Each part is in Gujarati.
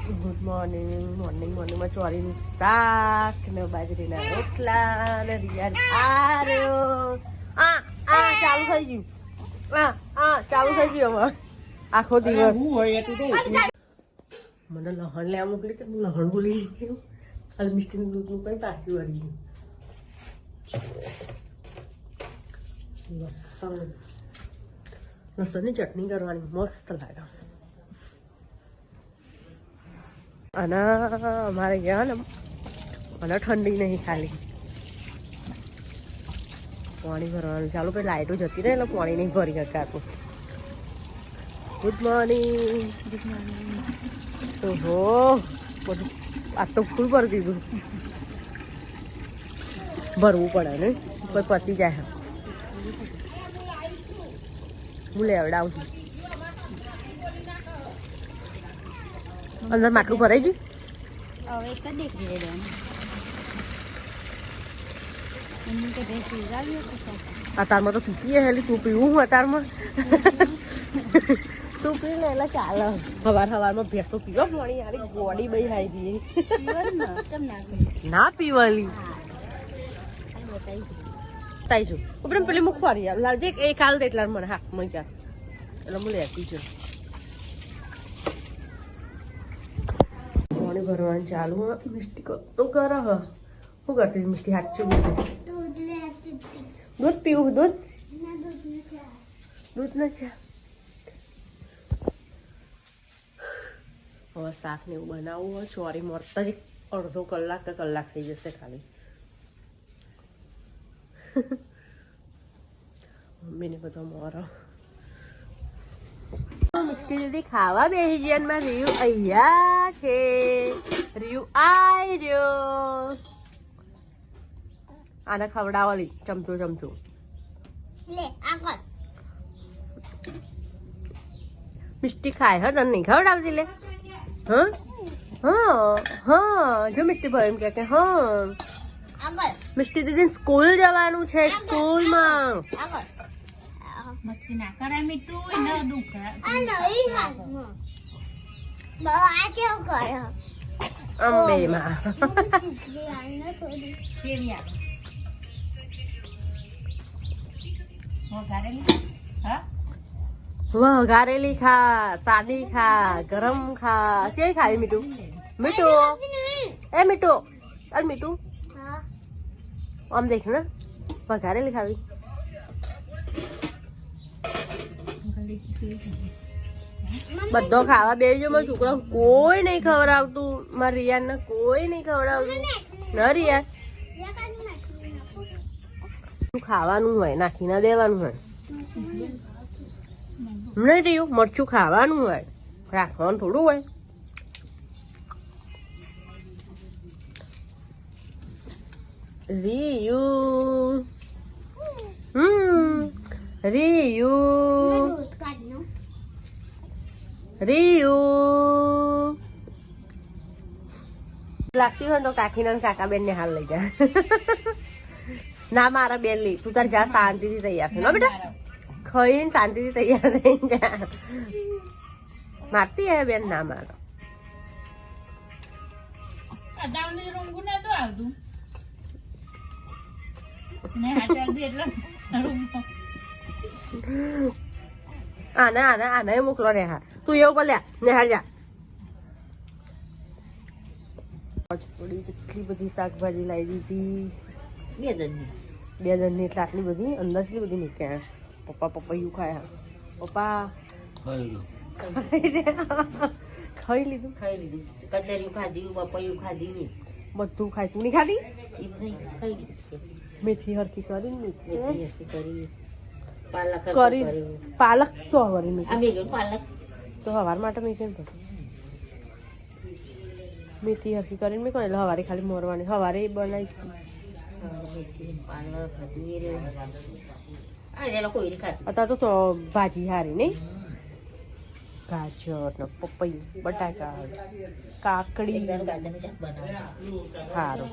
ગુડ મોર્નિંગમાં ચોરીનું શાક ને બાજરીના રોટલા ને રિયાન ચાલુ થઈ ગયું ચાલુ થઈ ગયું હવે આખો દિવસ મને લહણ લેવા મોકલી કે હું લહણ બોલી ગયું ખાલી મિસ્ટીનું દૂધનું કઈ પાછું વળી ગયું લસણની ચટણી કરવાની મસ્ત લાગે અને અમારે ગયા ને મને ઠંડી નહીં ખાલી પાણી ભરવાનું ચાલુ પછી લાઇટો જતી રહે એટલે પાણી નહીં ભરી શકાતું ગુડ મોર્નિંગ ઓહો બધું આ તો ફૂલ ભરી દીધું ભરવું પડે ને કોઈ પતી જાય હું લેવડાવું છું અંદર માટલું ભરાઈ ગયું હવે એક જ દેખી અતારમાં તો સૂકી હેલી તું પીવું હું અતારમાં તું પી લે એટલે ચાલે સવારમાં ભેંસો પીવો પાણી યાર બોડી બહી હાઈ ગઈ ના પીવાલી બતાવીશું ઉપરે પેલી મૂકવાની યાર લાવજે એ કાલ દે એટલા મને હા મૂક્યા એટલે હું લેતી છું પાણી ભરવાનું ચાલુ મિસ્ટી તું કરો હ શું કરતી મિસ્ટી સાચું દૂધ પીવું દૂધ ન છે હવે શાક ને એવું બનાવવું હોય ચોરી મળતા જ અડધો કલાક કે કલાક થઈ જશે ખાલી મમ્મીને બધો મોરો મિસ્ટી દીદી ખાવા બેસી જીવનમાં રીયુ અહીંયા છે રીયુ આઈ રહ્યો આને ખવડાવલી ચમચું લે આગળ મિસ્ટી ખાય હ તને નહીં ખવડાવતી લે હા જો મિસ્ટી ભાઈ એમ કે હા આગળ મિસ્ટી દીદી સ્કૂલ જવાનું છે સ્કૂલમાં આગળ મસ્તી ના કરાય મીઠું ન દુખા આ નહીં હાથમાં બહુ આ કેવું કરે અંબેમાં કેવી આવે વઘારેલી હા વઘારેલી ખા સાદી ખા ગરમ ખા જે ખાય મીઠું એ મીઠું અરે મીઠું આમ દેખ ને વઘારેલી ખાવી બધો ખાવા બેસજો મારા છોકરા કોઈ નહીં ખવડાવતું મારા રિયાન ને કોઈ નહીં ખવડાવતું ન રિયા ખાવાનું હોય નાખી ના દેવાનું હોય નહીં રહ્યું મરચું ખાવાનું હોય રાખવાનું થોડું હોય રીયુ લાગતી હોય તો કાકી ના કાકા બેન ને હાલ લઈ જા ના મારા બેન લઈ તું તાર જા શાંતિથી તૈયાર થઈ બેટા ખાઈને શાંતિથી તૈયાર થઈ જા મારતી હે બેન ના મારો આને મોકલો ને હા તું એવું બોલ્યા ને હાર જા કેટલી બધી શાકભાજી લાવી દીધી 2 દનની એટલે આટલી બધી અંદર કેટલી બધી નીકળ્યા પપ્પા પપૈયું ખાયા પપ્પા ખાઈ લીધું કચરિયું ખાધી પપૈયું ખાધી બધું ખાય તું નહીં ખાધી મેથી હરખી કરીને પાલક તો હવારી પાલક તો હવાર માટે મેં કેમ થતું મેથી હરખી કરીને મેં કોને એટલે હવારે ખાલી મોરવાની હવારે બનાવીશ અત્યારે તો ભાજી હારી નહીં ગાજર ને પપૈયું બટાકા કાકડી સારું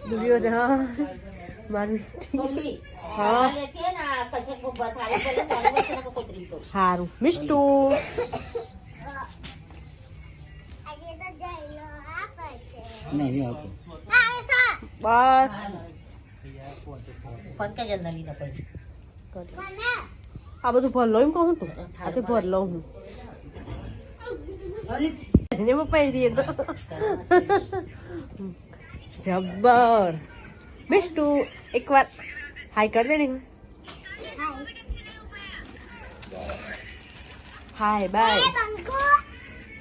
દુર્યોધન મારું હા સારું મિષ્ટુ નહીં આવતું. બસ ફોન કે જલ્દી લીધા પછી આ બધું ભર લો એમ કહું તું આ તો ભર લઉં હું એમાં પહેરીએ તો જબ્બર મિસ્ટુ એકવાર હાય કર દે ને હાય બાય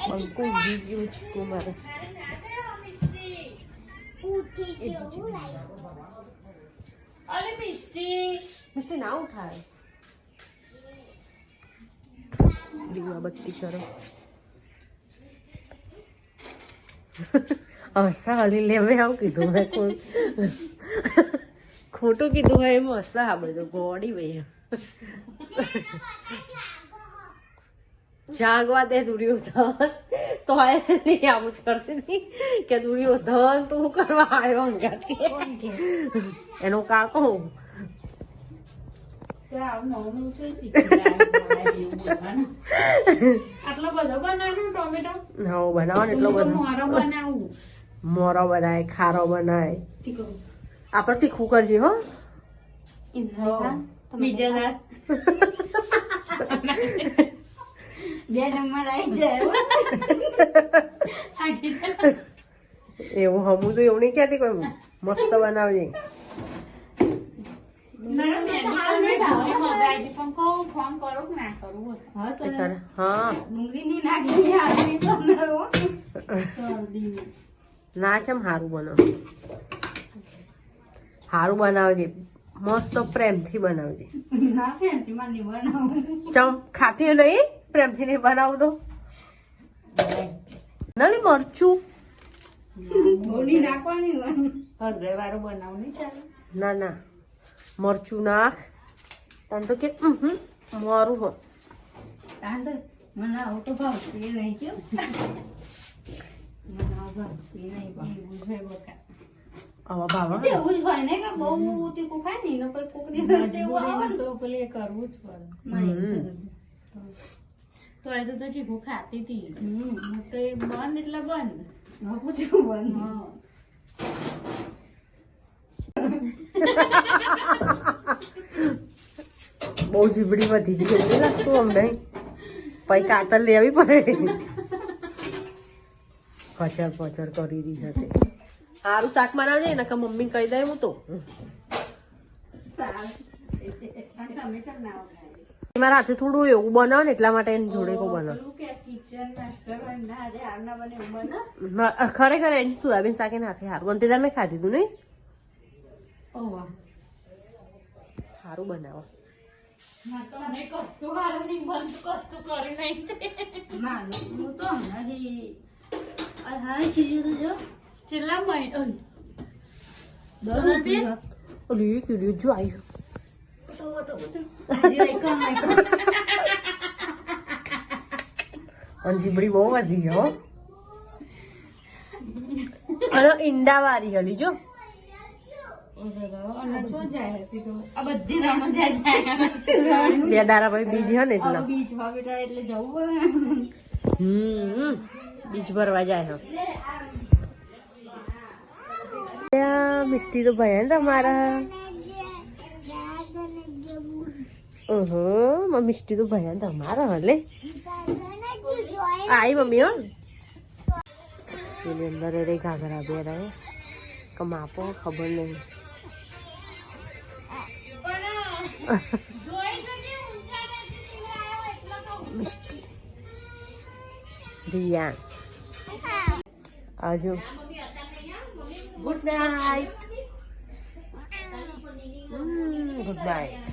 બંકુ બીજું ચીકુ મારે અરે મિસ્ટી મિસ્ટી ના ઉઠાય દીવા બત્તી કરો હસા હલી લેવે આવું કીધું મેં કોઈ ખોટું કીધું હોય એમ હસા હા બધું ગોડી ભાઈ જાગવા દે દુર્યોધન તો નહીં આવું જ કરતી હતી કે દુર્યોધન તું કરવા આવ્યો અંગાથી એનો કાકો આટલો બધો બનાવ્યો ટોમેટો હા બનાવો ને એટલો બધો મોરો બનાવું મોરો બનાય ખારો બનાય આપણે તીખું કરજે હો બીજા રાત બે નંબર આવી જાય એવું હમું તો એવું નહીં કહેતી કોઈ મસ્ત બનાવજે ફોન કરું કે ના કરું હા ડુંગળીની નાખી આવી શરદી ના ચમ સારું બનાવ સારું બનાવજે મસ્ત પ્રેમથી બનાવજે નાખે માની બનાવું ચમ ખાતી નહીં પ્રેમથી નહીં બનાવું તો નહીં મરચું બોલી નાખવાની હળદર વાળું બનાવું નહીં ચાલે ના ના મરચું નાખ તને તો કે મારું હો તાંત મને આવું તો ભાવતું એ નહીં કેમ મને આવું ભાવતું એ નહીં ભાવતું આવા બાબા એવું જ હોય ને કે બહુ તીખું ખાય ને એનો કોઈ કોક દિવસ એવું આવે ને તો પેલી કરવું જ પડે મારે એવું થતું. તો એ તો ચીકુ ખાતી હતી તો એ બંધ એટલે બંધ હવે પૂછ્યું બંધ. હા બહુ જીબડી વધી ગઈ કેટલી લાગતું અમને પછી કાતર લેવી પડે કચર પચર કરી દી સાથે સારું શાક બનાવજે ને કે મમ્મી કહી દે હું તો સારું. તમે ચાલ ના વગડાય. મારા હાથે થોડું એવું બનાવ ને એટલા માટે એની જોડે કો બનાવ પેલું કે કિચન માસ્ટર હોય ના આજે આરના બને એવું બને ખરેખર એની સોયાબીન શાક એને હાથે સારું બનતી તમે ખાધી તું નહીં ઓવા સારું બનાવો મને કશું હારું નહીં બંધ કશું કરી નહીં મારું હું તો હમણાં હજી હા ચીજું તો જો છેલ્લા મહિનો દરરોજ ઓલી કીધું જો આવ્યું અને જીબડી બહુ વધી ગઈ હો અને ઈંડા વાળી હલી જો અને શું જાય હશે તો આ બધી રાણો જાય બે દારા ભાઈ બીજ હે ને એટલે બીચ બેટા એટલે જવું પડે બીજ ભરવા જાય હે મિસ્ટી તો ભયા ને તમારા ઓહો મિસ્ટી તો ભયા ને તમારા હલે આઈ મમ્મી હો એની અંદર રે ઘાઘરા બે રહે કમાપો ખબર નહીં રિયા આવજો ગુડ નાઇટ ગુડ નાઇટ